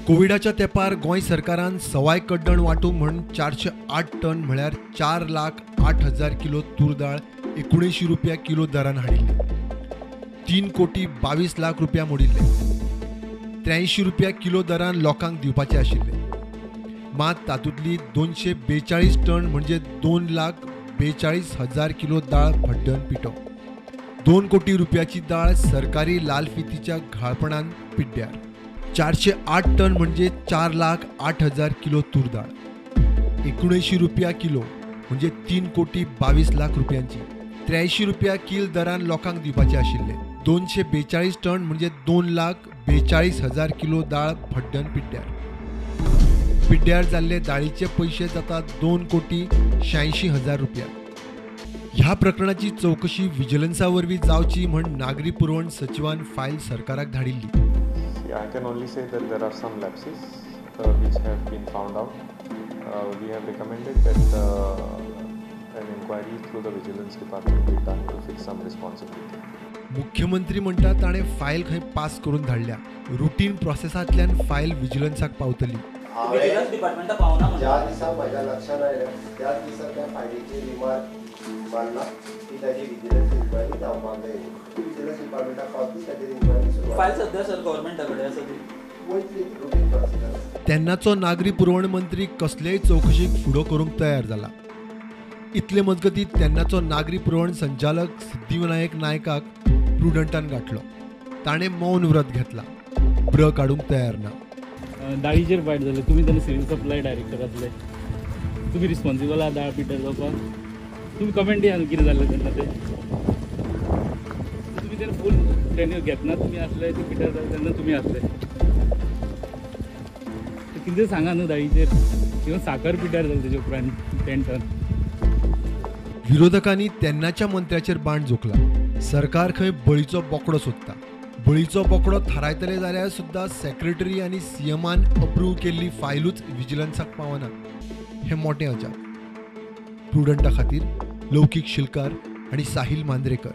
कोविडाच्या तेंपार गोंय सरकारान सवाय कड्डण वांटूंक म्हण 408 टन म्हळ्यार 4,08,000 किलो तूर दाळ 19 रुपया किलो दरान हाडिल्ली. 3 कोटी 22 लाख रुपया मोडिल्ले. 83 रुपया किलो दरान लोकांक दिवपाचे आशिल्ले. मात तातूंतली 242 टन म्हणजे 2,42,000 किलो दाळ भड्डन पिटो. 2 कोटी रुपयाची दाळ सरकारी लाल फितीच्या घाळपणान पिड्ड्यार. 408 टन म्हणजे 4,08,000 किलो तूर दाळ. 19 रुपया किलो म्हणजे 3 कोटी 22 लाख रुपयांची. 83 रुपया किल दरान लोकांक दिवपाचे आशिल्ले. 242 टन म्हणजे 2,42,000 किलो दाळ भड्डन पिड्ड्यार. पिड्ड्यार जाल्ले दाळीचे पयशे जातात 2 कोटी 86,000 रुपया. ह्या प्रकरणाची चौकशी विजिलन्सा वरवीं जावची म्हण नागरी पुरवण सचिवान फायल सरकाराक धाडिल्ली. I can only say that there are some lapses which have been found out. We have recommended that an inquiry through the vigilance department be done to fix some responsibility. मुख्यमंत्री म्हणटा ताणें file खंय pass करून धाडल्या. Routine प्रोसेसांतल्यान file विजिलन्साक पावतली. Vigilance डिपार्टमेंटा पावना म्हणटा. ज्या दिसा म्हज्या लक्षांत आयलें त्या दिसा त्या फायलीची रिमार्क मारना की ताजी विजिलन्स इन्क्वायरी जावपाक जाय. विजिलन्स डिपार्टमेंटाक पावतली ताजेर इन्क्वायरी सुरू. फायल सध्या सर गव्हर्नमेंटा कडेन आसा ती. वयतली रुटीन प्रोसेस. तेन्नाचो नागरी पुरवण मंत्री कसलेय चौकशीक फुडो करूंक तयार जाला. इतले मजगतीं तेन्नाचो नागरी पुरवण संचालक सिद्धिविनायक नायकाक प्रुडंटान गाठलो. ताणें मौन व्रत घेतला. ब्र काडूंक तयार ना. दाळीचेर फायट जाले. तुमी तेन्ना सिव्हिल सप्लाय डायरेक्टर आसले. तुमी रिस्पॉन्सिबल आहा दाळ पिड्ड्यार जावपाक. तुमी कमेंट दिया न्हू कितें जालें तेन्ना तें. तुमी तेन्ना फूल टेन्यूर घेतना तुमी आसले. ती पिड्ड्यार जाले तेन्ना तुमी आसले. कितें सांगा न्हू दाळीचेर. किंवा साखर पिड्ड्यार जाली तेजे उपरांत 10 टन. विरोधकांनी तेन्नाच्या मंत्र्याचेर बाण जोखला. सरकार खंय बळीचो बोकडो सोदता. बळीचो बोकडो थारायतले जाल्यार सुद्दां सेक्रेटरी आनी सीएमान अप्रूव केल्ली फायलूच विजिलन्साक पावना. हें मोठें अजाप. प्रुडंटा खातीर लौकीक शिलकार आनी साहिल मांद्रेकर.